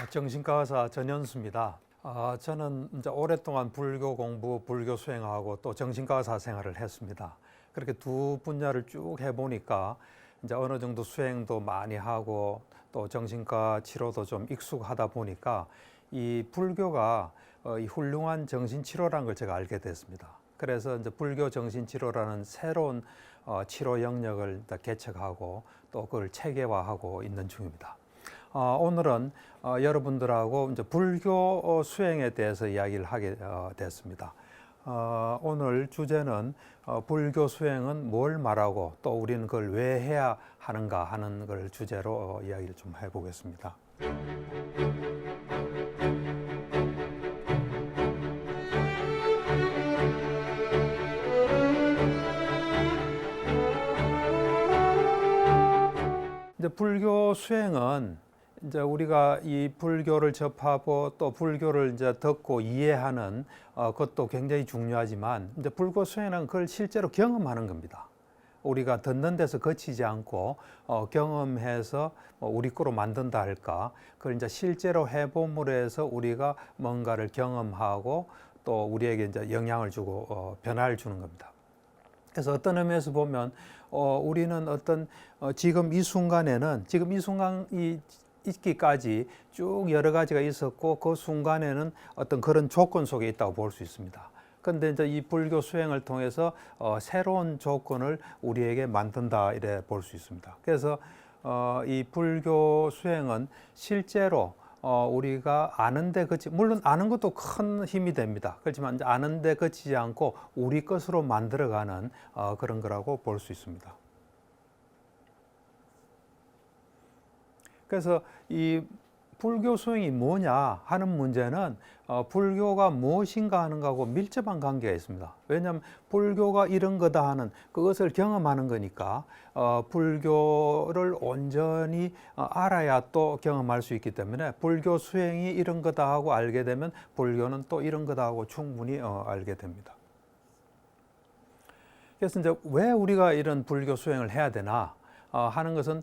정신과 의사 전현수입니다. 저는 이제 오랫동안 불교 공부, 불교 수행하고 또 정신과 의사 생활을 했습니다. 그렇게 두 분야를 쭉 해보니까 이제 어느 정도 수행도 많이 하고 또 정신과 치료도 좀 익숙하다 보니까 이 불교가 이 훌륭한 정신치료라는 걸 제가 알게 됐습니다. 그래서 이제 불교 정신치료라는 새로운 치료 영역을 개척하고 또 그걸 체계화하고 있는 중입니다. 오늘은 여러분들하고 이제 불교 수행에 대해서 이야기를 하게 됐습니다. 오늘 주제는 불교 수행은 뭘 말하고 또 우리는 그걸 왜 해야 하는가 하는 걸 주제로 이야기를 좀 해보겠습니다. 이제 불교 수행은 이제 우리가 이 불교를 접하고 또 불교를 이제 듣고 이해하는 것도 굉장히 중요하지만 이제 불교 수행은 그걸 실제로 경험하는 겁니다. 우리가 듣는 데서 그치지 않고 경험해서 우리 거로 만든다 할까, 그걸 이제 실제로 해봄으로 해서 우리가 뭔가를 경험하고 또 우리에게 이제 영향을 주고 변화를 주는 겁니다. 그래서 어떤 의미에서 보면 우리는 어떤 지금 이 순간에는 지금 이 순간이 있기까지 쭉 여러 가지가 있었고 그 순간에는 어떤 그런 조건 속에 있다고 볼 수 있습니다. 그런데 이제 이 불교 수행을 통해서 새로운 조건을 우리에게 만든다 이래 볼 수 있습니다. 그래서 이 불교 수행은 실제로 우리가 아는데 물론 아는 것도 큰 힘이 됩니다. 그렇지만 아는데 그치지 않고 우리 것으로 만들어가는 그런 거라고 볼 수 있습니다. 그래서 이 불교 수행이 뭐냐 하는 문제는 불교가 무엇인가 하는 거하고 밀접한 관계가 있습니다. 왜냐하면 불교가 이런 거다 하는 그것을 경험하는 거니까 불교를 온전히 알아야 또 경험할 수 있기 때문에 불교 수행이 이런 거다 하고 알게 되면 불교는 또 이런 거다 하고 충분히 알게 됩니다. 그래서 이제 왜 우리가 이런 불교 수행을 해야 되나 하는 것은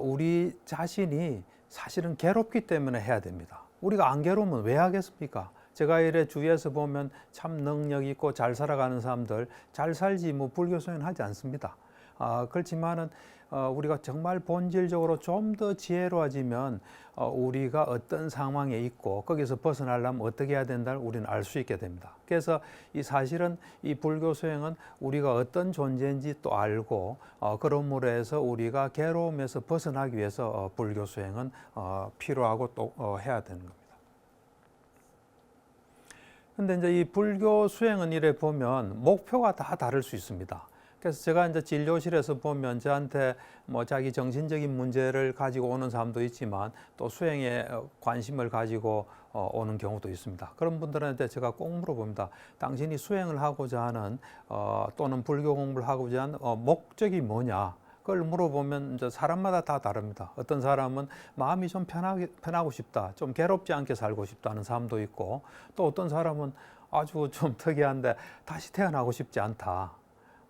우리 자신이 사실은 괴롭기 때문에 해야 됩니다. 우리가 안 괴로우면 왜 하겠습니까? 제가 이래 주위에서 보면 참 능력 있고 잘 살아가는 사람들 잘 살지 뭐 불교 수행은 하지 않습니다. 그렇지만은 우리가 정말 본질적으로 좀 더 지혜로워지면 우리가 어떤 상황에 있고 거기서 벗어나려면 어떻게 해야 된다를 우리는 알 수 있게 됩니다. 그래서 이 사실은 이 불교 수행은 우리가 어떤 존재인지 또 알고 그러므로 해서 우리가 괴로움에서 벗어나기 위해서 불교 수행은 필요하고 또 해야 되는 겁니다. 근데 이제 이 불교 수행은 이래 보면 목표가 다 다를 수 있습니다. 그래서 제가 이제 진료실에서 보면 저한테 뭐 자기 정신적인 문제를 가지고 오는 사람도 있지만 또 수행에 관심을 가지고 오는 경우도 있습니다. 그런 분들한테 제가 꼭 물어봅니다. 당신이 수행을 하고자 하는 또는 불교 공부를 하고자 하는 목적이 뭐냐? 그걸 물어보면 이제 사람마다 다 다릅니다. 어떤 사람은 마음이 좀 편하고 싶다, 좀 괴롭지 않게 살고 싶다는 사람도 있고 또 어떤 사람은 아주 좀 특이한데 다시 태어나고 싶지 않다.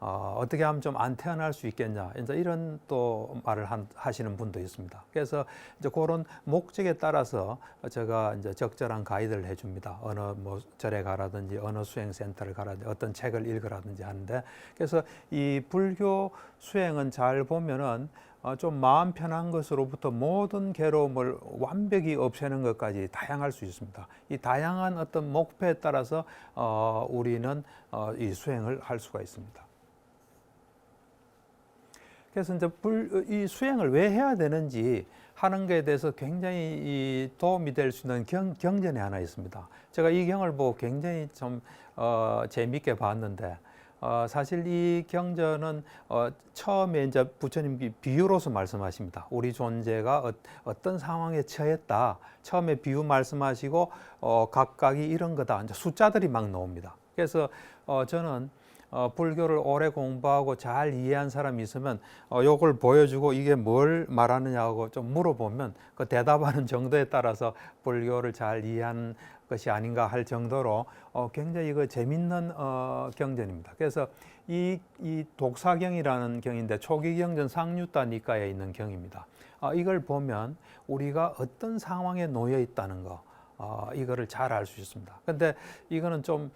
어떻게 하면 좀 안 태어날 수 있겠냐 이제 이런 또 말을 하시는 분도 있습니다. 그래서 이제 그런 목적에 따라서 제가 이제 적절한 가이드를 해줍니다. 어느 뭐 절에 가라든지 어느 수행센터를 가라든지 어떤 책을 읽으라든지 하는데 그래서 이 불교 수행은 잘 보면은 좀 마음 편한 것으로부터 모든 괴로움을 완벽히 없애는 것까지 다양할 수 있습니다. 이 다양한 어떤 목표에 따라서 우리는 이 수행을 할 수가 있습니다. 그래서 이제 이 수행을 왜 해야 되는지 하는 것에 대해서 굉장히 도움이 될 수 있는 경전이 하나 있습니다. 제가 이 경을 보고 굉장히 좀 재미있게 봤는데 사실 이 경전은 처음에 이제 부처님이 비유로서 말씀하십니다. 우리 존재가 어떤 상황에 처했다. 처음에 비유 말씀하시고 각각이 이런 거다. 이제 숫자들이 막 나옵니다. 그래서 저는 불교를 오래 공부하고 잘 이해한 사람이 있으면 요걸 보여주고 이게 뭘 말하느냐고 좀 물어보면 그 대답하는 정도에 따라서 불교를 잘 이해한 것이 아닌가 할 정도로 굉장히 그 재밌는 경전입니다. 그래서 이 독사경이라는 경인데 초기경전 상류다 니까에 있는 경입니다. 이걸 보면 우리가 어떤 상황에 놓여 있다는 거 이거를 잘 알 수 있습니다. 근데 이거는 좀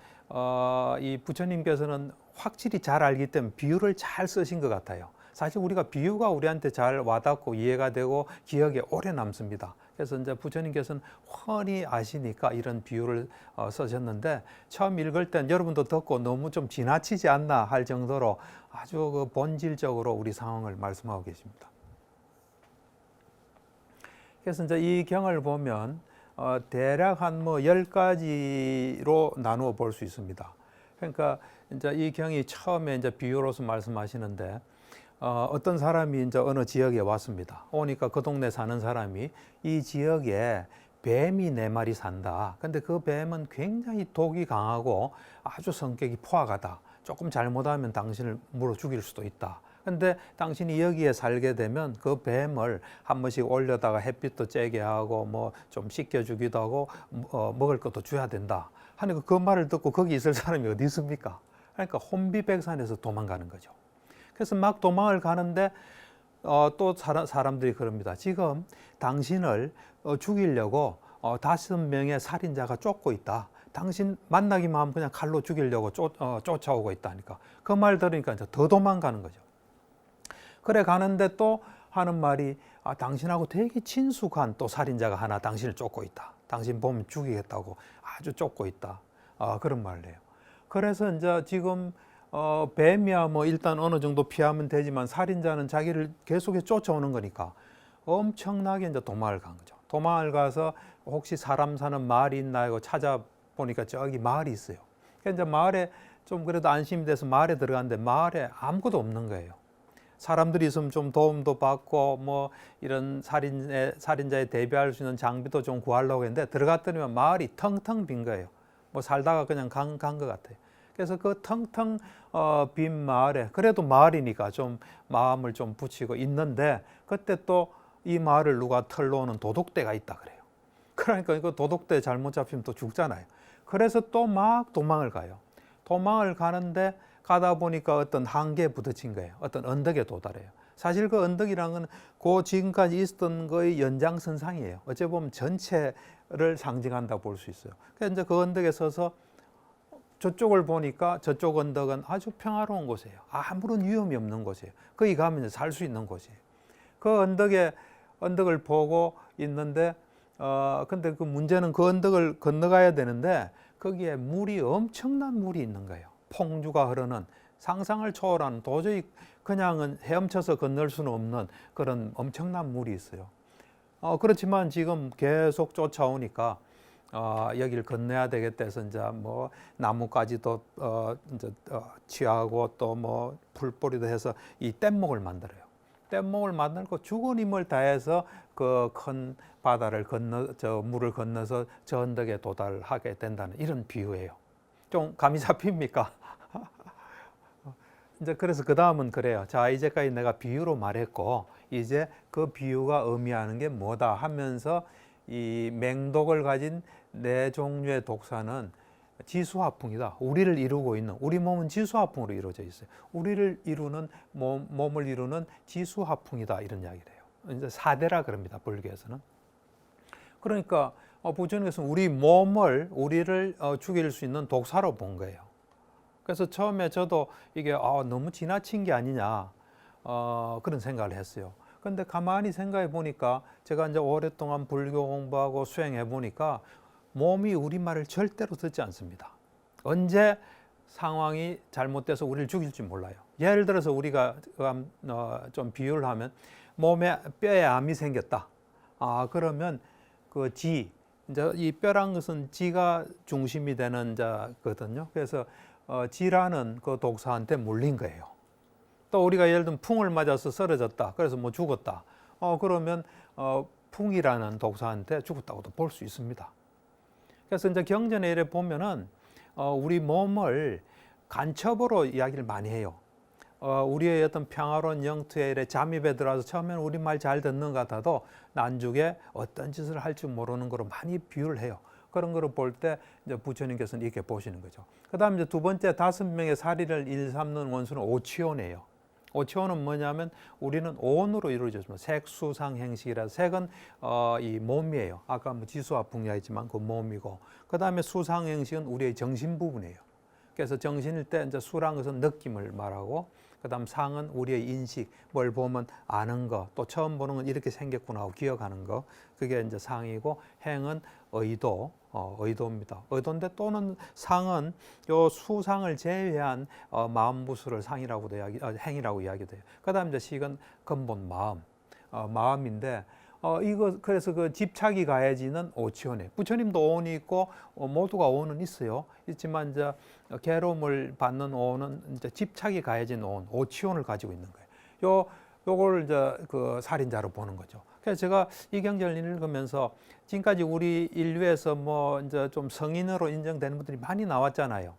이 부처님께서는 확실히 잘 알기 때문에 비유를 잘 쓰신 것 같아요. 사실 우리가 비유가 우리한테 잘 와닿고 이해가 되고 기억에 오래 남습니다. 그래서 이제 부처님께서는 훤히 아시니까 이런 비유를 쓰셨는데 처음 읽을 땐 여러분도 듣고 너무 좀 지나치지 않나 할 정도로 아주 그 본질적으로 우리 상황을 말씀하고 계십니다. 그래서 이제 이 경을 보면 대략 한 뭐 10가지로 나누어 볼 수 있습니다. 그러니까 이제 이 경이 처음에 이제 비유로서 말씀하시는데 어떤 사람이 이제 어느 지역에 왔습니다. 오니까 그 동네 사는 사람이 이 지역에 뱀이 4마리 산다. 근데 그 뱀은 굉장히 독이 강하고 아주 성격이 포악하다. 조금 잘못하면 당신을 물어 죽일 수도 있다. 근데 당신이 여기에 살게 되면 그 뱀을 한 번씩 올려다가 햇빛도 쬐게 하고 뭐 좀 씻겨주기도 하고 먹을 것도 줘야 된다. 하니까 그 말을 듣고 거기 있을 사람이 어디 있습니까? 그러니까 혼비백산에서 도망가는 거죠. 그래서 막 도망을 가는데 또 사람들이 그럽니다. 지금 당신을 죽이려고 5명의 살인자가 쫓고 있다. 당신 만나기만 하면 그냥 칼로 죽이려고 쫓아오고 있다니까. 그 말 들으니까 이제 더 도망가는 거죠. 그래 가는데 또 하는 말이 당신하고 되게 친숙한 또 살인자가 하나 당신을 쫓고 있다. 당신 보면 죽이겠다고 아주 쫓고 있다. 그런 말을 해요. 그래서 이제 지금 뱀이야 뭐 일단 어느 정도 피하면 되지만 살인자는 자기를 계속해서 쫓아오는 거니까 엄청나게 이제 도망을 간 거죠. 도망을 가서 혹시 사람 사는 마을이 있나 하고 찾아보니까 저기 마을이 있어요. 그래서 이제 마을에 좀 그래도 안심이 돼서 마을에 들어갔는데 마을에 아무것도 없는 거예요. 사람들이 있으면 좀 도움도 받고 뭐 이런 살인자에 대비할 수 있는 장비도 좀 구하려고 했는데 들어갔더니 마을이 텅텅 빈 거예요. 뭐 살다가 그냥 간 것 같아요. 그래서 그 텅텅 빈 마을에 그래도 마을이니까 좀 마음을 좀 붙이고 있는데 그때 또 이 마을을 누가 털러오는 도둑대가 있다 그래요. 그러니까 이거 도둑대 잘못 잡히면 또 죽잖아요. 그래서 또 막 도망을 가요. 도망을 가는데 가다 보니까 어떤 한계에 부딪힌 거예요. 어떤 언덕에 도달해요. 사실 그 언덕이라는 건 그 지금까지 있었던 거의 연장선상이에요. 어찌 보면 전체를 상징한다 볼 수 있어요. 그래서 이제 그 언덕에 서서 저쪽을 보니까 저쪽 언덕은 아주 평화로운 곳이에요. 아무런 위험이 없는 곳이에요. 거기 가면 살 수 있는 곳이에요. 그 언덕을 보고 있는데 근데 그 문제는 그 언덕을 건너가야 되는데 거기에 엄청난 물이 있는 거예요. 폭류가 흐르는 상상을 초월하는 도저히 그냥은 헤엄쳐서 건널 수는 없는 그런 엄청난 물이 있어요. 그렇지만 지금 계속 쫓아오니까 여기를 건너야 되겠다 해서 이제 뭐 나무까지도 이제 취하고 또 뭐 풀뿌리도 해서 이 뗏목을 만들어요. 뗏목을 만들고 죽은 힘을 다해서 그 큰 바다를 물을 건너서 저 언덕에 도달하게 된다는 이런 비유예요. 좀 감이 잡힙니까? 이제 그래서 그 다음은 그래요. 자, 이제까지 내가 비유로 말했고 이제 그 비유가 의미하는 게 뭐다 하면서 이 맹독을 가진 4종류의 독사는 지수화풍이다. 우리를 이루고 있는 우리 몸은 지수화풍으로 이루어져 있어요. 우리를 이루는 몸을 이루는 지수화풍이다 이런 이야기를 해요. 이제 사대라 그럽니다. 불교에서는. 그러니까 부처님께서는 우리를 죽일 수 있는 독사로 본 거예요. 그래서 처음에 저도 이게 너무 지나친 게 아니냐 그런 생각을 했어요. 근데 가만히 생각해 보니까 제가 이제 오랫동안 불교 공부하고 수행해 보니까 몸이 우리 말을 절대로 듣지 않습니다. 언제 상황이 잘못돼서 우리를 죽일지 몰라요. 예를 들어서 우리가 좀 비유를 하면 몸에 뼈에 암이 생겼다. 그러면 그 이제 이 뼈란 것은 지가 중심이 되는 자거든요. 그래서 지라는 그 독사한테 물린 거예요. 또 우리가 예를 들면 풍을 맞아서 쓰러졌다. 그래서 뭐 죽었다. 그러면 풍이라는 독사한테 죽었다고도 볼 수 있습니다. 그래서 이제 경전에 이래 보면은 우리 몸을 간첩으로 이야기를 많이 해요. 우리의 어떤 평화로운 영토에 이래 잠입에 들어와서 처음에는 우리 말 잘 듣는 것 같아도 나중에 어떤 짓을 할 줄 모르는 거로 많이 비유를 해요. 그런 거를 볼 때 이제 부처님께서는 이렇게 보시는 거죠. 그다음에 이제 두 번째 5명의 사리를 일삼는 원수는 오치온이에요. 오치온은 뭐냐면 우리는 오온으로 이루어졌습니다. 색수상행식이라 색은 이 몸이에요. 아까 뭐 지수와 풍야있지만 그 몸이고, 그다음에 수상행식은 우리의 정신 부분이에요. 그래서 정신일 때 이제 수란 것은 느낌을 말하고, 그다음 상은 우리의 인식, 뭘 보면 아는 거, 또 처음 보는 건 이렇게 생겼구나 하고 기억하는 거, 그게 이제 상이고, 행은 의도, 의도입니다. 의도인데 또는 상은 요 수상을 제외한 마음부수를 상이라고도 행이라고 이야기돼요. 그다음 이제 식은 근본 마음, 마음인데. 이거 그래서 그 집착이 가해지는 오치온에 부처님도 오온이 있고 모두가 오온은 있어요. 있지만 이제 괴로움을 받는 오온은 이제 집착이 가해진 오온, 오치온을 가지고 있는 거예요. 요걸 이제 그 살인자로 보는 거죠. 그래서 제가 이 경전을 읽으면서 지금까지 우리 인류에서 뭐 이제 좀 성인으로 인정되는 분들이 많이 나왔잖아요.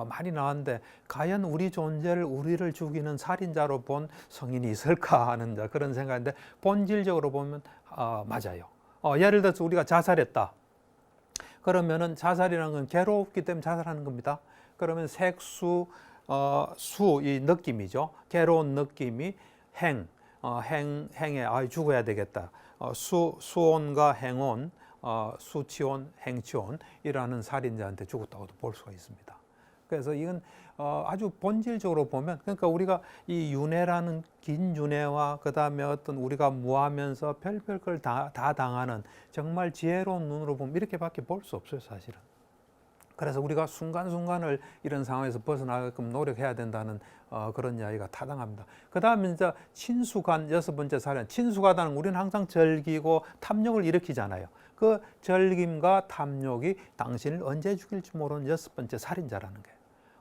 많이 나왔는데 과연 우리 존재를 우리를 죽이는 살인자로 본 성인이 있을까 하는 그런 생각인데 본질적으로 보면 맞아요. 예를 들어서 우리가 자살했다. 그러면은 자살이라는 건 괴롭기 때문에 자살하는 겁니다. 그러면 색수, 이 느낌이죠. 괴로운 느낌이 행에 죽어야 되겠다. 수온과 행온, 수치온, 행치온이라는 살인자한테 죽었다고도 볼 수가 있습니다. 그래서 이건 아주 본질적으로 보면, 그러니까 우리가 이 윤회라는 긴 윤회와 그다음에 어떤 우리가 무하면서 별별 걸 다 당하는 정말 지혜로운 눈으로 보면 이렇게밖에 볼 수 없어요, 사실은. 그래서 우리가 순간순간을 이런 상황에서 벗어나게끔 노력해야 된다는 그런 이야기가 타당합니다. 그 다음에 이제 친수간, 6번째 사례는 친수가다는 우리는 항상 절기고 탐욕을 일으키잖아요. 그 절김과 탐욕이 당신을 언제 죽일지 모르는 6번째 살인자라는 거예요.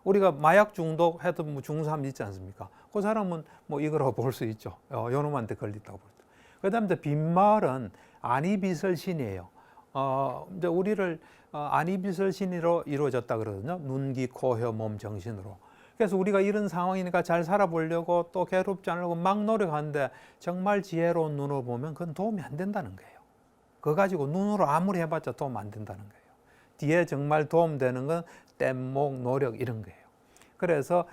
우리가 마약 중독해도 뭐 죽는 사람 있지 않습니까? 그 사람은 뭐 이거라고 볼 수 있죠. 요놈한테 걸렸다고 볼 수. 그 다음에 빈말은 안이비설신이에요. 이제 우리를 안이비설신으로 이루어졌다 그러거든요. 눈, 귀, 코, 혀, 몸, 정신으로. 그래서 우리가 이런 상황이니까 잘 살아보려고 또 괴롭지 않으려고 막 노력하는데 정말 지혜로운 눈으로 보면 그건 도움이 안 된다는 거예요. 그거 가지고 눈으로 아무리 해봤자 도움 안 된다는 거예요. 뒤에 정말 도움되는 건 뗏목, 노력 이런 거예요. 그래서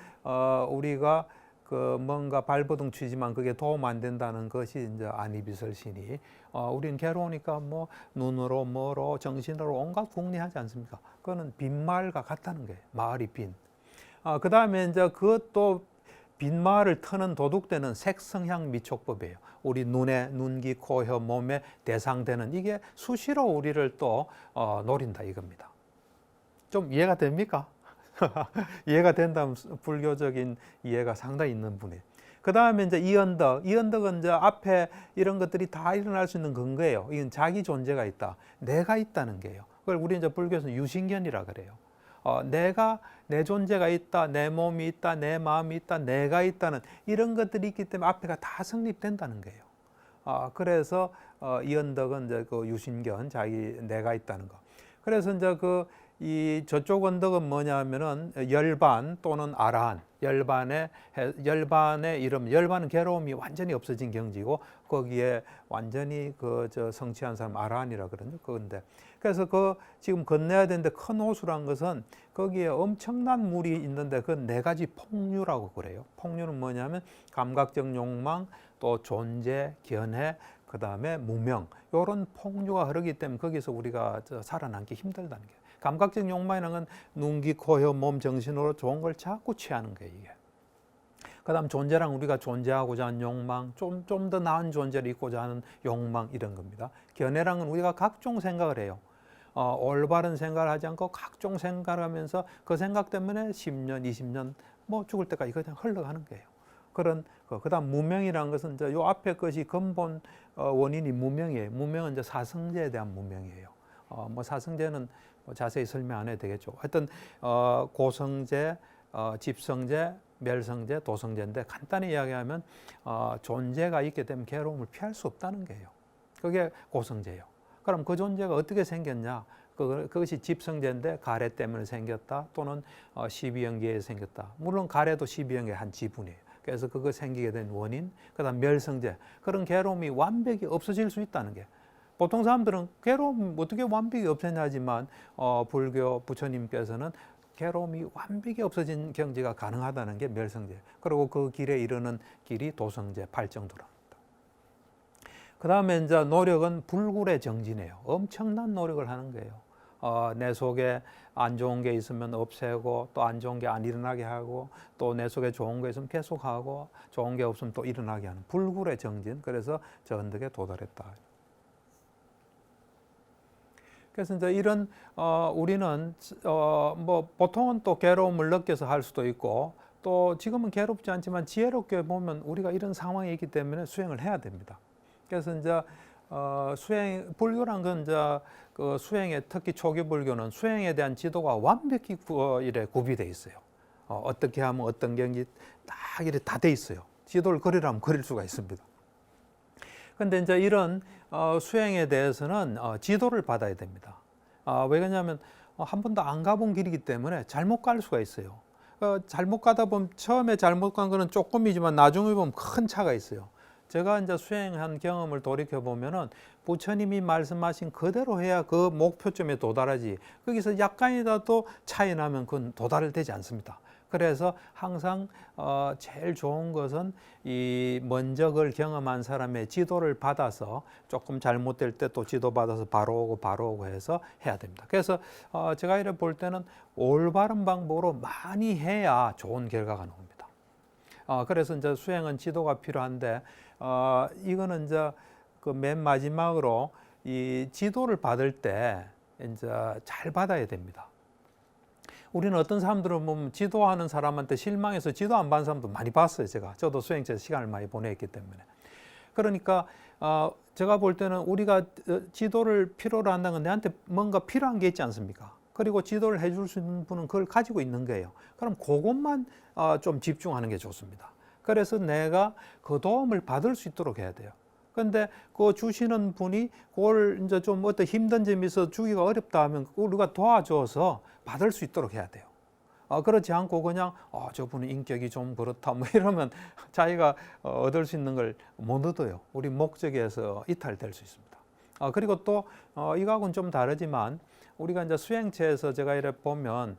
우리가 그 뭔가 발버둥 치지만 그게 도움 안 된다는 것이 이제 안이비설신이 우리는 괴로우니까 뭐 눈으로 뭐로 정신으로 온갖 궁리하지 않습니까? 그거는 빈말과 같다는 거예요. 말이 빈. 그 다음에 이제 그것도 빈말을 터는 도둑되는 색성향 미촉법이에요. 우리 눈에 눈기, 코, 혀, 몸에 대상되는 이게 수시로 우리를 또 노린다 이겁니다. 좀 이해가 됩니까? 이해가 된다면 불교적인 이해가 상당히 있는 분이에요. 그 다음에 이제 이언덕은 이제 앞에 이런 것들이 다 일어날 수 있는 근거예요. 이건 자기 존재가 있다. 내가 있다는 게요. 그걸 우리 이제 불교에서는 유신견이라 그래요. 내 존재가 있다, 내 몸이 있다, 내 마음이 있다, 내가 있다는 이런 것들이 있기 때문에 앞에가 다 성립된다는 거예요. 그래서 이언덕은 이제 그 유신견, 자기 내가 있다는 거. 그래서 이제 이 저쪽 언덕은 뭐냐면은 열반 또는 아라한, 열반의 이름, 열반은 괴로움이 완전히 없어진 경지고 거기에 완전히 성취한 사람 아라한이라 그러죠. 그건데 그래서 지금 건너야 되는데 큰 호수란 것은 거기에 엄청난 물이 있는데 그건 4가지 폭류라고 그래요. 폭류는 뭐냐면 감각적 욕망, 또 존재, 견해, 그 다음에 무명, 이런 폭류가 흐르기 때문에 거기서 우리가 살아남기 힘들다는 게. 감각적 욕망이라는 건 눈, 귀, 코, 혀, 몸, 정신으로 좋은 걸 자꾸 취하는 거예요, 이게. 그 다음 존재랑 우리가 존재하고자 하는 욕망, 좀 더 나은 존재를 잊고자 하는 욕망 이런 겁니다. 견해랑은 우리가 각종 생각을 해요. 올바른 생각을 하지 않고 각종 생각을 하면서 그 생각 때문에 10년, 20년 뭐 죽을 때까지 그냥 흘러가는 거예요. 그 다음 무명이라는 것은 이제 요 앞에 것이 근본 원인이 무명이에요. 무명은 이제 사성제에 대한 무명이에요. 뭐 사성제는 뭐 자세히 설명 안 해도 되겠죠. 하여튼 고성제, 집성제, 멸성제, 도성제인데 간단히 이야기하면 존재가 있게 되면 괴로움을 피할 수 없다는 거예요. 그게 고성제예요. 그럼 그 존재가 어떻게 생겼냐? 그것이 집성제인데 가래 때문에 생겼다 또는 12연계에 생겼다. 물론 가래도 12연계의 한 지분이에요. 그래서 그거 생기게 된 원인. 그 다음 멸성제. 그런 괴로움이 완벽히 없어질 수 있다는 게. 보통 사람들은 괴로움 어떻게 완벽히 없애냐 하지만 불교 부처님께서는 괴로움이 완벽히 없어진 경지가 가능하다는 게 멸성제. 그리고 그 길에 이르는 길이 도성제, 팔정도랍니다. 그 다음에 이제 노력은 불굴의 정진이에요. 엄청난 노력을 하는 거예요. 내 속에 안 좋은 게 있으면 없애고, 또 안 좋은 게 안 일어나게 하고, 또 내 속에 좋은 게 있으면 계속하고, 좋은 게 없으면 또 일어나게 하는 불굴의 정진. 그래서 저언덕에 도달했다. 그래서 이제 이런 우리는 뭐 보통은 또 괴로움을 느껴서 할 수도 있고, 또 지금은 괴롭지 않지만 지혜롭게 보면 우리가 이런 상황이 있기 때문에 수행을 해야 됩니다. 그래서 이제 불교란 건 이제 그 수행에, 특히 초기 불교는 수행에 대한 지도가 완벽히 이래 구비되어 있어요. 어떻게 하면 어떤 경지 딱 이래 다 돼 있어요. 지도를 그리라면 그릴 수가 있습니다. 근데 이제 이런 수행에 대해서는 지도를 받아야 됩니다. 왜 그러냐면 한 번도 안 가본 길이기 때문에 잘못 갈 수가 있어요. 잘못 가다 보면 처음에 잘못 간 거는 조금이지만 나중에 보면 큰 차가 있어요. 제가 이제 수행한 경험을 돌이켜 보면은 부처님이 말씀하신 그대로 해야 그 목표점에 도달하지, 거기서 약간이라도 차이 나면 그건 도달되지 않습니다. 그래서 항상 제일 좋은 것은 이 먼저 그걸 경험한 사람의 지도를 받아서 조금 잘못될 때 또 지도 받아서 바로 오고 해서 해야 됩니다. 그래서 제가 이래 볼 때는 올바른 방법으로 많이 해야 좋은 결과가 나옵니다. 그래서 이제 수행은 지도가 필요한데 이거는 이제 그 맨 마지막으로 이 지도를 받을 때 이제 잘 받아야 됩니다. 우리는 어떤 사람들은 보면 지도하는 사람한테 실망해서 지도 안 받는 사람도 많이 봤어요. 저도 수행처에서 시간을 많이 보냈기 때문에. 그러니까 제가 볼 때는 우리가 지도를 필요로 한다는 건 내한테 뭔가 필요한 게 있지 않습니까? 그리고 지도를 해줄 수 있는 분은 그걸 가지고 있는 거예요. 그럼 그것만 좀 집중하는 게 좋습니다. 그래서 내가 그 도움을 받을 수 있도록 해야 돼요. 근데 그 주시는 분이 그걸 이제 좀 어떤 힘든 점이 있어서 주기가 어렵다 하면 우리가 도와줘서 받을 수 있도록 해야 돼요. 그렇지 않고 그냥 저분은 인격이 좀 그렇다 뭐 이러면 자기가 얻을 수 있는 걸 못 얻어요. 우리 목적에서 이탈될 수 있습니다. 그리고 또 이거하고는 좀 다르지만 우리가 이제 수행체에서 제가 이래 보면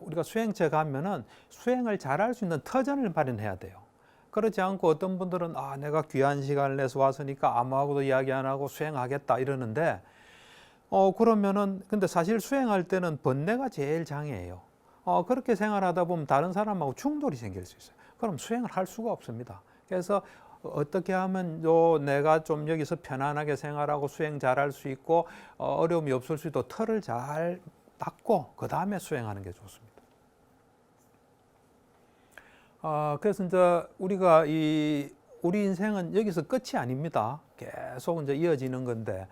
우리가 수행체 가면은 수행을 잘할 수 있는 터전을 마련해야 돼요. 그렇지 않고 어떤 분들은 내가 귀한 시간을 내서 왔으니까 아무하고도 이야기 안 하고 수행하겠다 이러는데 그러면은 근데 사실 수행할 때는 번뇌가 제일 장애예요. 그렇게 생활하다 보면 다른 사람하고 충돌이 생길 수 있어요. 그럼 수행을 할 수가 없습니다. 그래서 어떻게 하면 내가 좀 여기서 편안하게 생활하고 수행 잘할 수 있고 어려움이 없을 수 있도록 틀을 잘 닦고 그 다음에 수행하는 게 좋습니다. 그래서 이제 우리가 우리 인생은 여기서 끝이 아닙니다. 계속 이제 이어지는 건데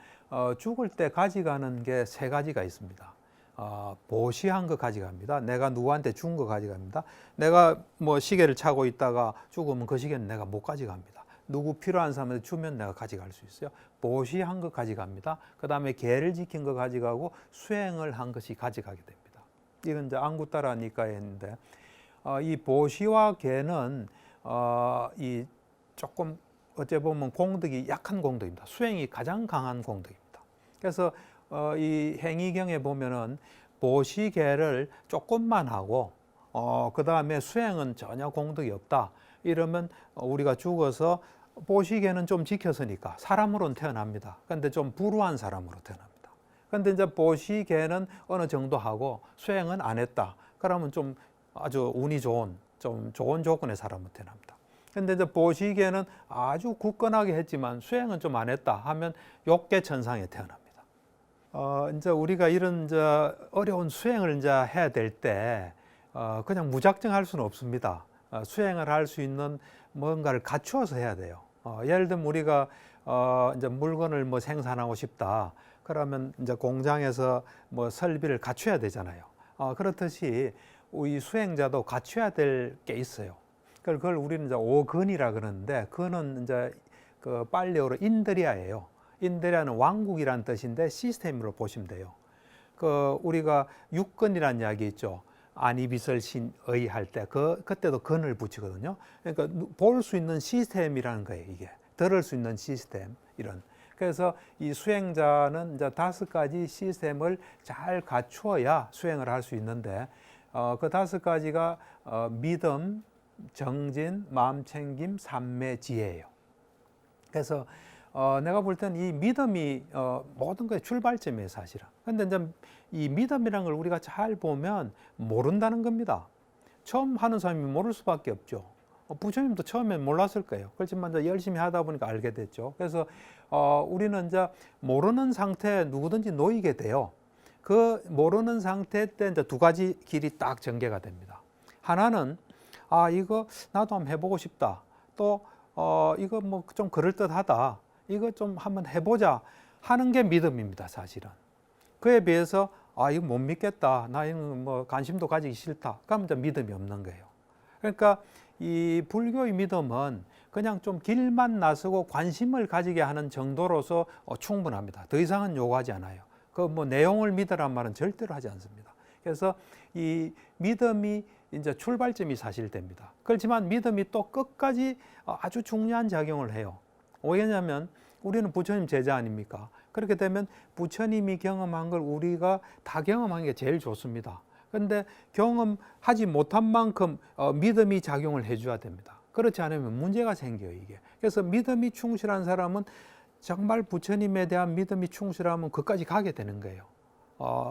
죽을 때 가져가는 게 세 가지가 있습니다. 보시한 거 가져갑니다. 내가 누구한테 준 거 가져갑니다. 내가 뭐 시계를 차고 있다가 죽으면 그 시계는 내가 못 가져갑니다. 누구 필요한 사람한테 주면 내가 가져갈 수 있어요. 보시한 거 가져갑니다. 그 다음에 계를 지킨 거 가져가고 수행을 한 것이 가져가게 됩니다. 이건 이제 안구따라 니까에인데 이 보시와 계는 이 조금 어째 보면 공덕이 약한 공덕입니다. 수행이 가장 강한 공덕입니다. 그래서 이 행위경에 보면은 보시계를 조금만 하고 그 다음에 수행은 전혀 공덕이 없다. 이러면 우리가 죽어서 보시계는 좀 지켰으니까 사람으로는 태어납니다. 그런데 좀 불우한 사람으로 태어납니다. 그런데 이제 보시계는 어느 정도 하고 수행은 안 했다. 그러면 좀 아주 운이 좋은, 좀 좋은 조건의 사람으로 태어납니다. 근데 이제 보시기에는 아주 굳건하게 했지만 수행은 좀 안 했다 하면 욕계천상에 태어납니다. 이제 우리가 이런 이제 어려운 수행을 이제 해야 될 때 그냥 무작정 할 수는 없습니다. 수행을 할 수 있는 뭔가를 갖추어서 해야 돼요. 예를 들면 우리가 이제 물건을 뭐 생산하고 싶다. 그러면 이제 공장에서 뭐 설비를 갖춰야 되잖아요. 그렇듯이 우리 수행자도 갖춰야 될 게 있어요. 그걸 우리는 이제 오건이라 그러는데, 그거는 이제 그 빨리어로 인드리아예요. 인드리아는 왕국이라는 뜻인데 시스템으로 보시면 돼요. 우리가 육건이라는 이야기 있죠. 아니비설신의 할 때 그때도 건을 붙이거든요. 그러니까 볼 수 있는 시스템이라는 거예요. 이게 들을 수 있는 시스템 이런. 그래서 이 수행자는 이제 5가지 시스템을 잘 갖추어야 수행을 할 수 있는데 그 5가지가 믿음, 정진, 마음챙김, 삼매, 지혜예요. 그래서 내가 볼 때는 이 믿음이 모든 것의 출발점이에요, 사실은. 근데 이제 이 믿음이라는 걸 우리가 잘 보면 모른다는 겁니다. 처음 하는 사람이 모를 수밖에 없죠. 부처님도 처음엔 몰랐을 거예요. 그렇지만 이제 열심히 하다 보니까 알게 됐죠. 그래서 우리는 이제 모르는 상태에 누구든지 놓이게 돼요. 그 모르는 상태 때 이제 2가지 길이 딱 전개가 됩니다. 하나는 이거 나도 한번 해보고 싶다. 또 이거 뭐 좀 그럴듯하다. 이거 좀 한번 해보자 하는 게 믿음입니다, 사실은. 그에 비해서 이거 못 믿겠다. 나 이거 뭐 관심도 가지기 싫다. 그러면 이제 믿음이 없는 거예요. 그러니까 이 불교의 믿음은 그냥 좀 길만 나서고 관심을 가지게 하는 정도로서 충분합니다. 더 이상은 요구하지 않아요. 그 뭐 내용을 믿으란 말은 절대로 하지 않습니다. 그래서 이 믿음이 이제 출발점이 사실됩니다. 그렇지만 믿음이 또 끝까지 아주 중요한 작용을 해요. 왜냐하면 우리는 부처님 제자 아닙니까? 그렇게 되면 부처님이 경험한 걸 우리가 다 경험한 게 제일 좋습니다. 그런데 경험하지 못한 만큼 믿음이 작용을 해줘야 됩니다. 그렇지 않으면 문제가 생겨요, 이게. 그래서 믿음이 충실한 사람은 정말 부처님에 대한 믿음이 충실하면 그까지 가게 되는 거예요.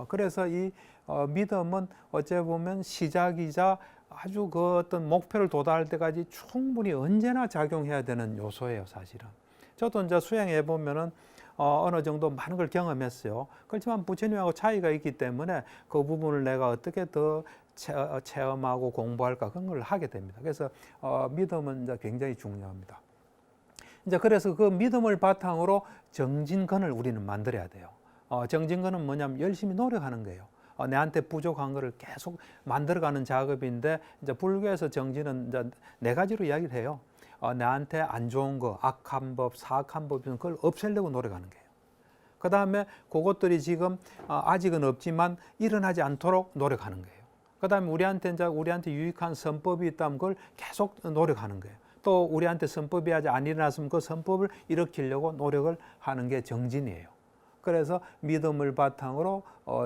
그래서 이 믿음은 어찌 보면 시작이자 아주 그 어떤 목표를 도달할 때까지 충분히 언제나 작용해야 되는 요소예요, 사실은. 저도 이제 수행해 보면은 어느 정도 많은 걸 경험했어요. 그렇지만 부처님하고 차이가 있기 때문에 그 부분을 내가 어떻게 더 체험하고 공부할까 그런 걸 하게 됩니다. 그래서 믿음은 이제 굉장히 중요합니다. 이제 그래서 그 믿음을 바탕으로 정진건을 우리는 만들어야 돼요. 정진건은 뭐냐면 열심히 노력하는 거예요. 내한테 부족한 거를 계속 만들어가는 작업인데 이제 불교에서 정진은 이제 4가지로 이야기를 해요. 나한테 안 좋은 거, 악한 법, 사악한 법, 그걸 없애려고 노력하는 거예요. 그 다음에 그것들이 지금 아직은 없지만 일어나지 않도록 노력하는 거예요. 그 다음에 우리한테 유익한 선법이 있다면 그걸 계속 노력하는 거예요. 또 우리한테 선법이 아직 안 일어났으면 그 선법을 일으키려고 노력을 하는 게 정진이에요. 그래서 믿음을 바탕으로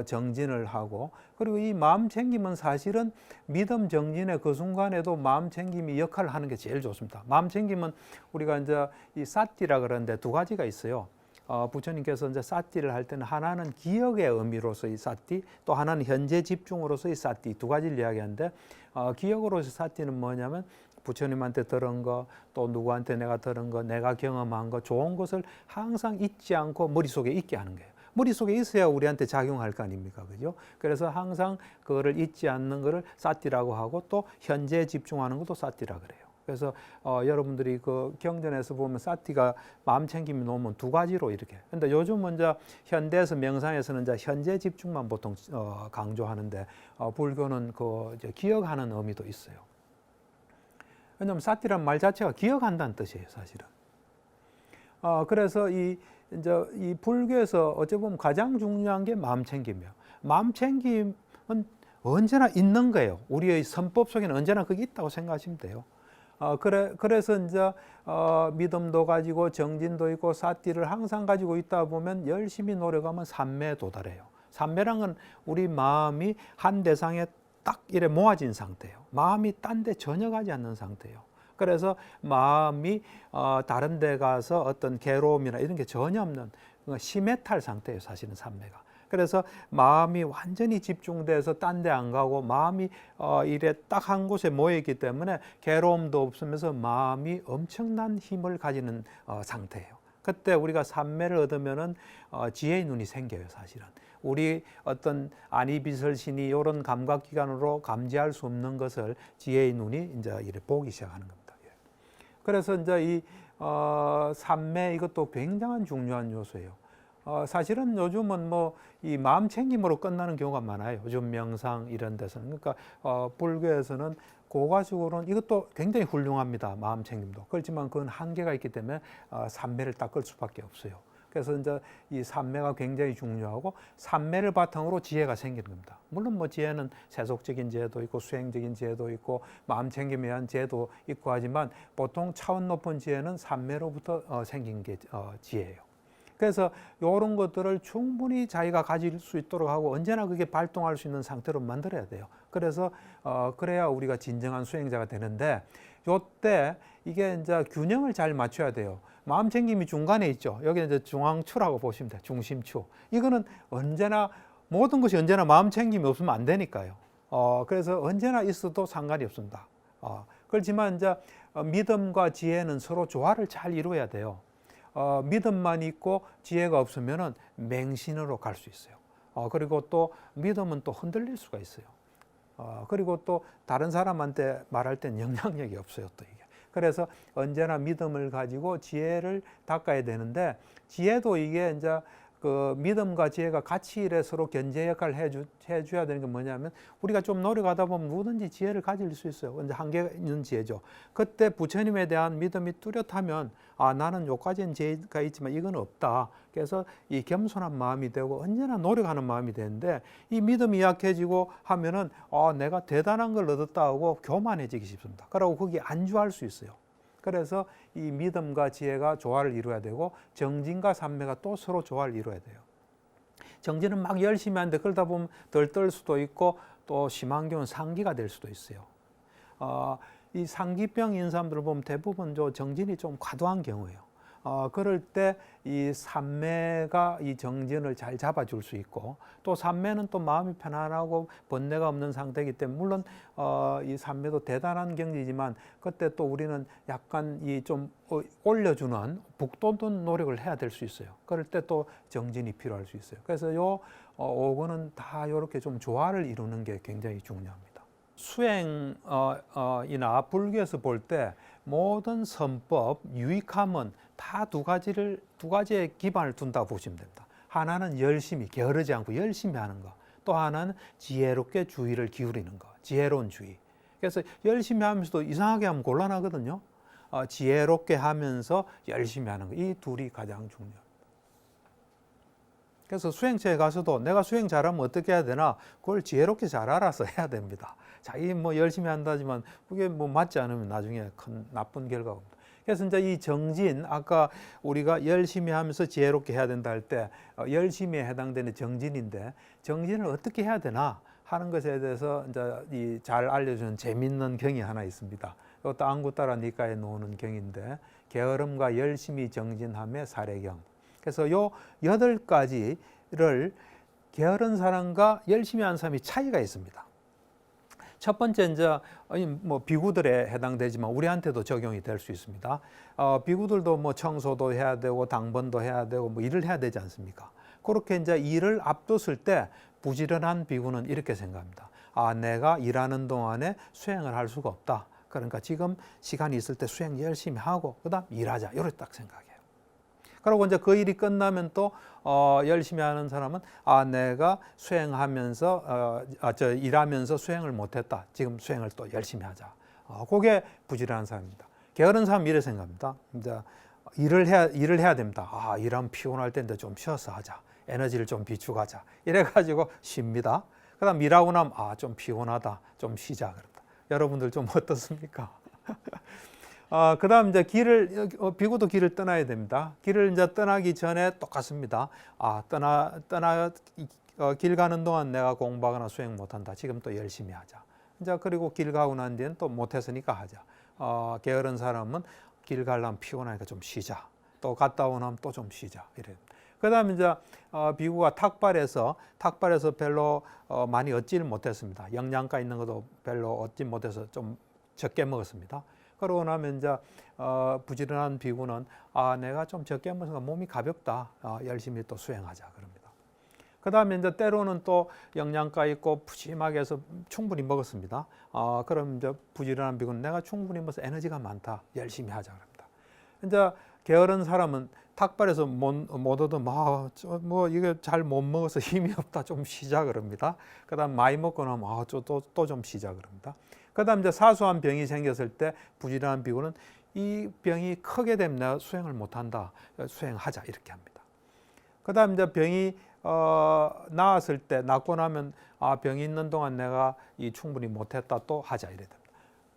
정진을 하고, 그리고 이 마음 챙김은 사실은 믿음 정진의 그 순간에도 마음 챙김이 역할을 하는 게 제일 좋습니다. 마음 챙김은 우리가 이제 이 사띠라 그러는데 2가지가 있어요. 부처님께서 이제 사띠를 할 때는 하나는 기억의 의미로서의 사띠, 또 하나는 현재 집중으로서의 사띠, 2가지를 이야기하는데 기억으로서의 사띠는 뭐냐면 부처님한테 들은 거, 또 누구한테 내가 들은 거, 내가 경험한 거, 좋은 것을 항상 잊지 않고 머릿속에 있게 하는 거예요. 머릿속에 있어야 우리한테 작용할 거 아닙니까? 그죠? 그래서 항상 그거를 잊지 않는 거를 사띠라고 하고, 또 현재에 집중하는 것도 사띠라 그래요. 그래서 여러분들이 그 경전에서 보면 사띠가 마음 챙김이 놓으면 2가지로 이렇게. 근데 요즘은 이제 현대에서 명상에서는 이제 현재 집중만 보통 강조하는데 불교는 그 이제 기억하는 의미도 있어요. 왜냐하면 사띠란 말 자체가 기억한다는 뜻이에요, 사실은. 그래서 이제 이 불교에서 어찌 보면 가장 중요한 게 마음 챙김이에요. 마음 챙김은 언제나 있는 거예요. 우리의 선법 속에는 언제나 그게 있다고 생각하시면 돼요. 그래서 이제 믿음도 가지고 정진도 있고 사띠를 항상 가지고 있다 보면 열심히 노력하면 삼매에 도달해요. 삼매란 건 우리 마음이 한 대상에 딱 이래 모아진 상태예요. 마음이 딴 데 전혀 가지 않는 상태예요. 그래서 마음이 다른 데 가서 어떤 괴로움이나 이런 게 전혀 없는 심해탈 상태예요, 사실은 삼매가. 그래서 마음이 완전히 집중돼서 딴 데 안 가고 마음이 이래 딱 한 곳에 모여있기 때문에 괴로움도 없으면서 마음이 엄청난 힘을 가지는 상태예요. 그때 우리가 삼매를 얻으면은 지혜의 눈이 생겨요, 사실은. 우리 어떤 안이비설신이 이런 감각기관으로 감지할 수 없는 것을 지혜의 눈이 이제 이렇게 보기 시작하는 겁니다. 그래서 이제 이 삼매 이것도 굉장한 중요한 요소예요. 사실은 요즘은 뭐 이 마음 챙김으로 끝나는 경우가 많아요. 요즘 명상 이런 데서는. 그러니까 불교에서는 고가식으로는 이것도 굉장히 훌륭합니다. 마음 챙김도. 그렇지만 그건 한계가 있기 때문에 삼매를 닦을 수밖에 없어요. 그래서 이제 이 삼매가 굉장히 중요하고 삼매를 바탕으로 지혜가 생기는 겁니다. 물론 뭐 지혜는 세속적인 지혜도 있고 수행적인 지혜도 있고 마음 챙김에 대한 지혜도 있고 하지만 보통 차원 높은 지혜는 삼매로부터 생긴 게 지혜예요. 그래서 이런 것들을 충분히 자기가 가질 수 있도록 하고 언제나 그게 발동할 수 있는 상태로 만들어야 돼요. 그래서 그래야 우리가 진정한 수행자가 되는데, 요때 이게 이제 균형을 잘 맞춰야 돼요. 마음 챙김이 중간에 있죠. 여기 이제 중앙추라고 보시면 돼요. 중심추. 이거는 언제나 모든 것이 언제나 마음 챙김이 없으면 안 되니까요. 그래서 언제나 있어도 상관이 없습니다. 그렇지만 이제 믿음과 지혜는 서로 조화를 잘 이루어야 돼요. 믿음만 있고 지혜가 없으면은 맹신으로 갈 수 있어요. 그리고 또 믿음은 또 흔들릴 수가 있어요. 그리고 또 다른 사람한테 말할 땐 영향력이 없어요, 또 이게. 그래서 언제나 믿음을 가지고 지혜를 닦아야 되는데, 지혜도 이게 이제 그 믿음과 지혜가 같이 일해 서로 견제 역할을 해줘야 되는 게 뭐냐면, 우리가 좀 노력하다 보면 누구든지 지혜를 가질 수 있어요. 근데 한계가 있는 지혜죠. 그때 부처님에 대한 믿음이 뚜렷하면, 나는 요까지는 지혜가 있지만 이건 없다. 그래서 이 겸손한 마음이 되고 언제나 노력하는 마음이 되는데, 이 믿음이 약해지고 하면은 내가 대단한 걸 얻었다 하고 교만해지기 쉽습니다. 그러고 거기에 안주할 수 있어요. 그래서 이 믿음과 지혜가 조화를 이루어야 되고, 정진과 삼매가 또 서로 조화를 이루어야 돼요. 정진은 막 열심히 하는데 그러다 보면 덜 떨 수도 있고, 또 심한 경우는 상기가 될 수도 있어요. 이 상기병인 사람들을 보면 대부분 정진이 좀 과도한 경우예요. 그럴 때 이 삼매가 이 정진을 잘 잡아줄 수 있고, 또 삼매는 또 마음이 편안하고 번뇌가 없는 상태이기 때문에, 물론 이 삼매도 대단한 경지지만 그때 또 우리는 약간 이 좀 올려주는 북돋는 노력을 해야 될 수 있어요. 그럴 때 또 정진이 필요할 수 있어요. 그래서 요 5권은 다 이렇게 좀 조화를 이루는 게 굉장히 중요합니다. 수행이나 불교에서 볼 때 모든 선법, 유익함은 다 두 가지의 기반을 둔다고 보시면 됩니다. 하나는 열심히, 게으르지 않고 열심히 하는 거. 또 하나는 지혜롭게 주의를 기울이는 거. 지혜로운 주의. 그래서 열심히 하면서도 이상하게 하면 곤란하거든요. 지혜롭게 하면서 열심히 하는 거. 이 둘이 가장 중요합니다. 그래서 수행처에 가서도 내가 수행 잘하면 어떻게 해야 되나, 그걸 지혜롭게 잘 알아서 해야 됩니다. 자기 뭐 열심히 한다지만 그게 뭐 맞지 않으면 나중에 큰 나쁜 결과가 옵니다. 그래서 이제 이 정진, 아까 우리가 열심히 하면서 지혜롭게 해야 된다 할 때 열심히에 해당되는 정진인데, 정진을 어떻게 해야 되나 하는 것에 대해서 이제 잘 알려주는 재밌는 경이 하나 있습니다. 이것도 안구따라 니까에 나오는 경인데, 게으름과 열심히 정진함의 사례경. 그래서 요 8가지를 게으른 사람과 열심히 하는 사람이 차이가 있습니다. 첫 번째, 이제 뭐 비구들에 해당되지만 우리한테도 적용이 될 수 있습니다. 비구들도 뭐 청소도 해야 되고 당번도 해야 되고 뭐 일을 해야 되지 않습니까? 그렇게 이제 일을 앞뒀을 때 부지런한 비구는 이렇게 생각합니다. 내가 일하는 동안에 수행을 할 수가 없다. 그러니까 지금 시간이 있을 때 수행 열심히 하고 그다음 일하자. 이렇게 딱 생각해요. 그리고 이제 그 일이 끝나면 또 열심히 하는 사람은 내가 수행하면서 일하면서 수행을 못했다. 지금 수행을 또 열심히 하자. 그게 부지런한 사람입니다. 게으른 사람은 이렇게 생각합니다. 이제 일을 해야 됩니다. 일하면 피곤할 텐데 좀 쉬어서 하자. 에너지를 좀 비축하자. 이래가지고 쉽니다. 그다음 일하고 나면 좀 피곤하다. 좀 쉬자. 그런다. 여러분들 좀 어떻습니까? 그다음 이제 비구도 길을 떠나야 됩니다. 길을 이제 떠나기 전에 똑같습니다. 길 가는 동안 내가 공부하거나 수행 못한다. 지금 또 열심히 하자. 이제 그리고 길 가고 난 뒤엔 또 못했으니까 하자. 게으른 사람은 길 가려면 피곤하니까 좀 쉬자. 또 갔다 오면 또 좀 쉬자. 이래. 그다음 이제 비구가 탁발해서 별로 많이 얻지를 못했습니다. 영양가 있는 것도 별로 얻지 못해서 좀 적게 먹었습니다. 그러고 나면 이제 부지런한 비구는 내가 좀 적게 먹으니까 몸이 가볍다. 열심히 또 수행하자 그럽니다. 그다음에 이제 때로는 또 영양가 있고 푸짐하게 해서 충분히 먹었습니다. 그럼 이제 부지런한 비구는 내가 충분히 먹어서 에너지가 많다. 열심히 하자 그럽니다. 이제 게으른 사람은 탁발해서 못 얻어 뭐 이게 잘 못 먹어서 힘이 없다. 좀 쉬자 그럽니다. 그다음 많이 먹고 나면 또 좀 쉬자 그럽니다. 그다음 이제 사소한 병이 생겼을 때 부지런한 비구는 이 병이 크게 되면 내가 수행을 못한다. 수행하자 이렇게 합니다. 그다음 이제 병이 나았을 때 낫고 나면 병이 있는 동안 내가 충분히 못했다 또 하자 이래 됩니다.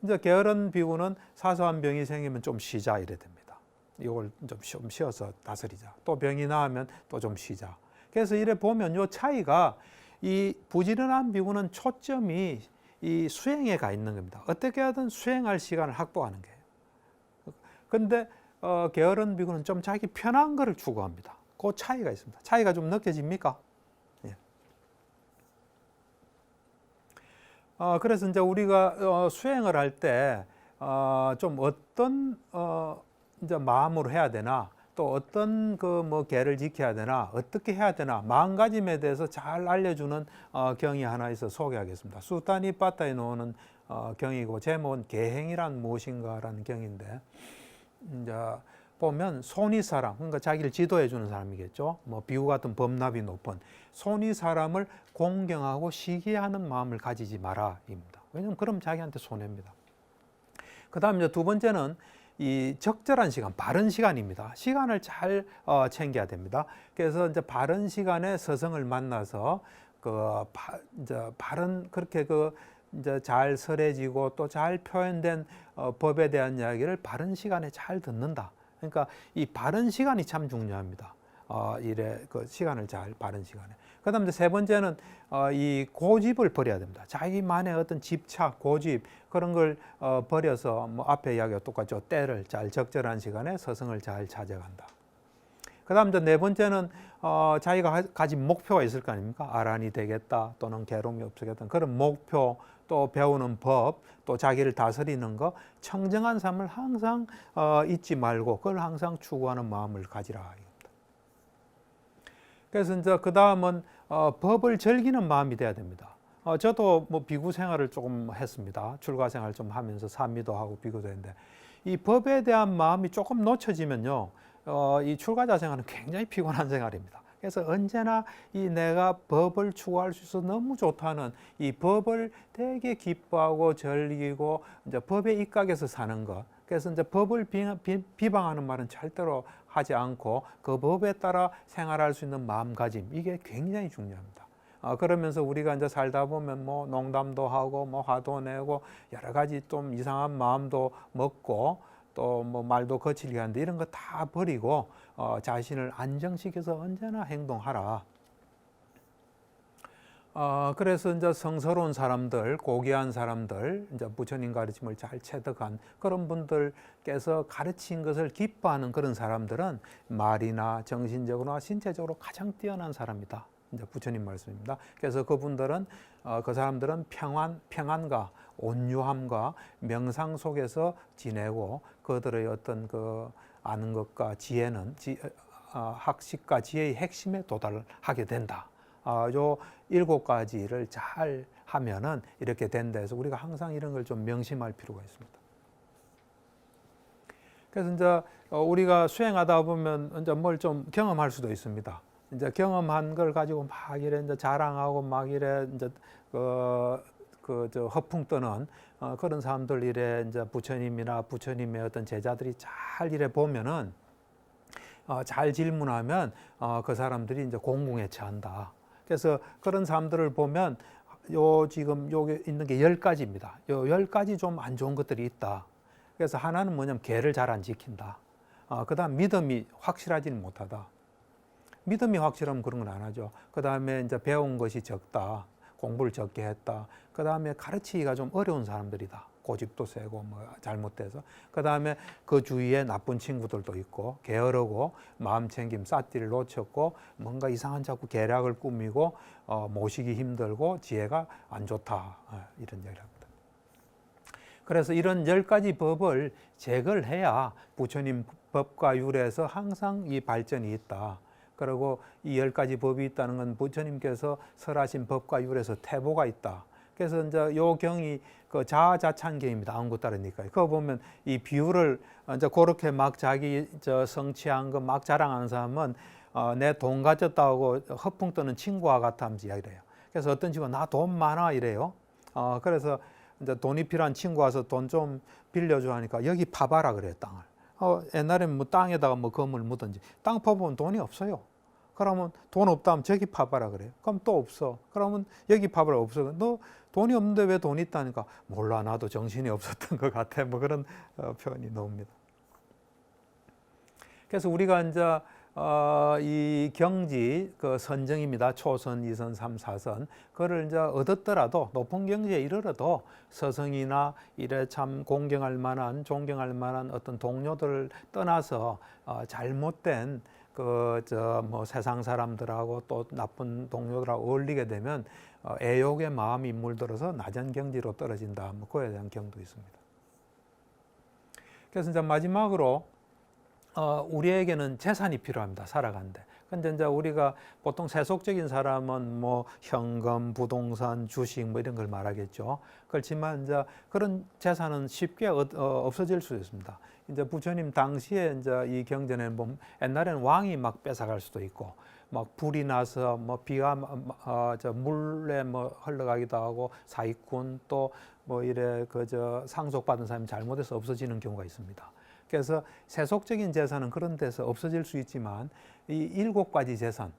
이제 게으른 비구는 사소한 병이 생기면 좀 쉬자 이래 됩니다. 이걸 좀 쉬어서 다스리자. 또 병이 나으면 또 좀 쉬자. 그래서 이래 보면 요 차이가 이 부지런한 비구는 초점이 이 수행에 가 있는 겁니다. 어떻게 하든 수행할 시간을 확보하는 거예요. 근데 게으른 비구는 좀 자기 편한 거를 추구합니다. 그 차이가 있습니다. 차이가 좀 느껴집니까? 예. 그래서 이제 우리가 수행을 할 때 좀 어떤 이제 마음으로 해야 되나, 또 어떤 그 뭐 계를 지켜야 되나, 어떻게 해야 되나, 마음가짐에 대해서 잘 알려주는 경이 하나 있어 소개하겠습니다. 수타니빠타에 나오는 경이고 제목은 계행이란 무엇인가라는 경인데, 이제 보면 손이 사람, 그러니까 자기를 지도해 주는 사람이겠죠. 뭐 비구 같은 법납이 높은 손이 사람을 공경하고 시기하는 마음을 가지지 마라입니다. 왜냐하면 그럼 자기한테 손해입니다. 그 다음 이제 두 번째는 이 적절한 시간, 바른 시간입니다. 시간을 잘 챙겨야 됩니다. 그래서 이제 바른 시간에 스승을 만나서 이제 바른 그렇게 이제 잘 설해지고 또 잘 표현된 법에 대한 이야기를 바른 시간에 잘 듣는다. 그러니까 이 바른 시간이 참 중요합니다. 이래 그 시간을 잘 바른 시간에. 그다음 이제 세 번째는 이 고집을 버려야 됩니다. 자기만의 어떤 집착, 고집 그런 걸 버려서 뭐 앞에 이야기와 똑같죠. 때를 잘 적절한 시간에 스승을 잘 찾아간다. 그다음 이제 네 번째는 자기가 가진 목표가 있을 거 아닙니까? 아란이 되겠다 또는 괴로움이 없겠다 그런 목표, 또 배우는 법, 또 자기를 다스리는 거, 청정한 삶을 항상 잊지 말고 그걸 항상 추구하는 마음을 가지라. 그래서 이제 그 다음은 법을 즐기는 마음이 돼야 됩니다. 저도 뭐 비구 생활을 조금 했습니다. 출가 생활 좀 하면서 산미도 하고 비구도 했는데 이 법에 대한 마음이 조금 놓쳐지면요, 이 출가자 생활은 굉장히 피곤한 생활입니다. 그래서 언제나 이 내가 법을 추구할 수 있어서 너무 좋다는 이 법을 되게 기뻐하고 즐기고 이제 법에 입각해서 사는 것. 그래서 이제 법을 비방하는 말은 절대로 하지 않고 그 법에 따라 생활할 수 있는 마음가짐, 이게 굉장히 중요합니다. 그러면서 우리가 이제 살다 보면 뭐 농담도 하고 뭐 화도 내고 여러 가지 좀 이상한 마음도 먹고 또 뭐 말도 거칠게 하는데 이런 거 다 버리고 자신을 안정시켜서 언제나 행동하라. 그래서 이제 성스러운 사람들, 고귀한 사람들, 이제 부처님 가르침을 잘 체득한 그런 분들께서 가르친 것을 기뻐하는 그런 사람들은 말이나 정신적으로나 신체적으로 가장 뛰어난 사람이다. 이제 부처님 말씀입니다. 그래서 그분들은 그 사람들은 평안과 온유함과 명상 속에서 지내고 그들의 어떤 그 아는 것과 지혜는 학식과 지혜의 핵심에 도달하게 된다. 요 7가지를 잘 하면은 이렇게 된다 해서 우리가 항상 이런 걸 좀 명심할 필요가 있습니다. 그래서 이제 우리가 수행하다 보면 이제 뭘 좀 경험할 수도 있습니다. 이제 경험한 걸 가지고 막 이래 이제 자랑하고 막 이래 이제 저 허풍 뜨는 그런 사람들 이래 이제 부처님이나 부처님의 어떤 제자들이 잘 이래 보면은 잘 질문하면 그 사람들이 이제 공궁에 처한다. 그래서 그런 사람들을 보면 지금 여기 있는 게 10가지입니다. 요 10가지 좀 안 좋은 것들이 있다. 그래서 하나는 뭐냐면 계를 잘 안 지킨다. 그다음 믿음이 확실하지는 못하다. 믿음이 확실하면 그런 건 안 하죠. 그다음에 이제 배운 것이 적다. 공부를 적게 했다. 그다음에 가르치기가 좀 어려운 사람들이다. 고집도 세고 뭐 잘못돼서. 그다음에 그 주위에 나쁜 친구들도 있고 게으르고 마음 챙김 삿띠를 놓쳤고 뭔가 이상한 자꾸 계략을 꾸미고 모시기 힘들고 지혜가 안 좋다. 이런 얘기를 합니다. 그래서 이런 10가지 법을 제거를 해야 부처님 법과 율에서 항상 이 발전이 있다. 그리고 이 10가지 법이 있다는 건 부처님께서 설하신 법과 율에서 태보가 있다. 그래서 이제 요 경이 그 자아자찬경입니다. 아무것 따르니까. 그거 보면 이 비유를 이제 그렇게 막 자기 성취한 거 막 자랑하는 사람은 내 돈 가졌다고 허풍 뜨는 친구와 같아 하면서 이야기를 해요. 그래서 어떤 친구가 나 돈 많아 이래요. 그래서 이제 돈이 필요한 친구 와서 돈 좀 빌려줘 하니까 여기 파봐라 그래요, 땅을. 옛날에는 뭐 땅에다가 뭐 검을 묻든지 땅 파보면 돈이 없어요. 그러면 돈 없다면 저기 파봐라 그래요. 그럼 또 없어. 그러면 여기 파봐라 없어. 너 돈이 없는데 왜 돈이 있다니까? 몰라, 나도 정신이 없었던 것 같아. 뭐 그런 표현이 나옵니다. 그래서 우리가 이제 이 경지 그 선정입니다. 초선, 2선, 3, 4선. 그걸 이제 얻었더라도 높은 경지에 이르러도 서성이나 이래 참 공경할 만한, 존경할 만한 어떤 동료들을 떠나서 잘못된 뭐 세상 사람들하고 또 나쁜 동료들하고 어울리게 되면 애욕의 마음이 물들어서 낮은 경지로 떨어진다. 뭐 그에 대한 경도 있습니다. 그래서 이제 마지막으로 우리에게는 재산이 필요합니다. 살아가는데. 근데 이제 우리가 보통 세속적인 사람은 뭐 현금, 부동산, 주식 뭐 이런 걸 말하겠죠. 그렇지만 이제 그런 재산은 쉽게 없어질 수 있습니다. 이제 부처님 당시에 이제 이 경전에는 보면 옛날에는 왕이 막 뺏어갈 수도 있고 막 불이 나서 뭐 비가 물에 뭐 흘러가기도 하고 사기꾼 또 뭐 이래 상속받은 사람이 잘못해서 없어지는 경우가 있습니다. 그래서 세속적인 재산은 그런 데서 없어질 수 있지만 이 7가지 재산,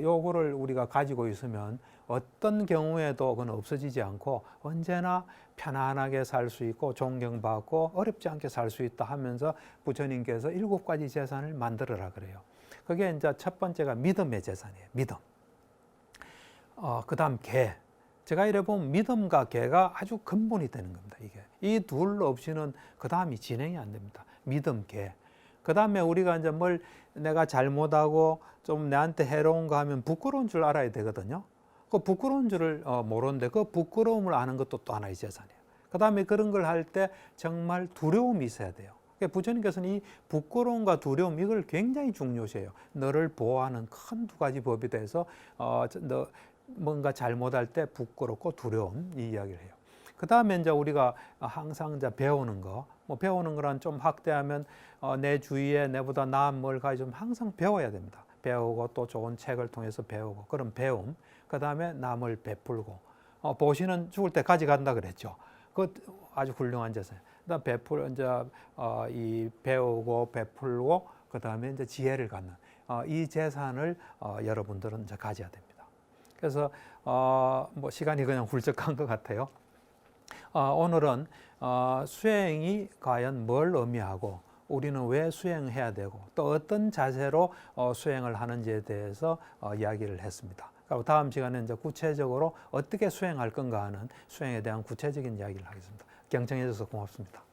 요거를 우리가 가지고 있으면 어떤 경우에도 그건 없어지지 않고 언제나 편안하게 살 수 있고 존경받고 어렵지 않게 살 수 있다 하면서 부처님께서 7가지 재산을 만들어라 그래요. 그게 이제 첫 번째가 믿음의 재산이에요. 믿음. 그 다음 개. 제가 이래 보면 믿음과 개가 아주 근본이 되는 겁니다. 이게 이 둘 없이는 그 다음이 진행이 안 됩니다. 믿음, 개. 그 다음에 우리가 이제 뭘 내가 잘못하고 좀 내한테 해로운 거 하면 부끄러운 줄 알아야 되거든요. 그 부끄러운 줄을 모르는데 그 부끄러움을 아는 것도 또 하나의 재산이에요. 그 다음에 그런 걸 할 때 정말 두려움이 있어야 돼요. 부처님께서는 이 부끄러움과 두려움 이걸 굉장히 중요시해요. 너를 보호하는 큰 2가지 법에 대해서 뭔가 잘못할 때 부끄럽고 두려움 이 이야기를 해요. 그 다음에 이제 우리가 항상 이제 배우는 거, 뭐 배우는 거란 좀 확대하면 내 주위에 내보다 나은 뭘 가지고 항상 배워야 됩니다. 배우고 또 좋은 책을 통해서 배우고 그런 배움. 그 다음에 남을 베풀고 보시는 죽을 때 가져간다 그랬죠. 그 아주 훌륭한 재산. 그다음 이 배우고 베풀고 그 다음에 이제 지혜를 갖는 이 재산을 여러분들은 이제 가져야 됩니다. 그래서 뭐 시간이 그냥 훌쩍 간 것 같아요. 오늘은 수행이 과연 뭘 의미하고 우리는 왜 수행해야 되고 또 어떤 자세로 수행을 하는지에 대해서 이야기를 했습니다. 그리고 다음 시간에 이제 구체적으로 어떻게 수행할 건가 하는 수행에 대한 구체적인 이야기를 하겠습니다. 경청해 주셔서 고맙습니다.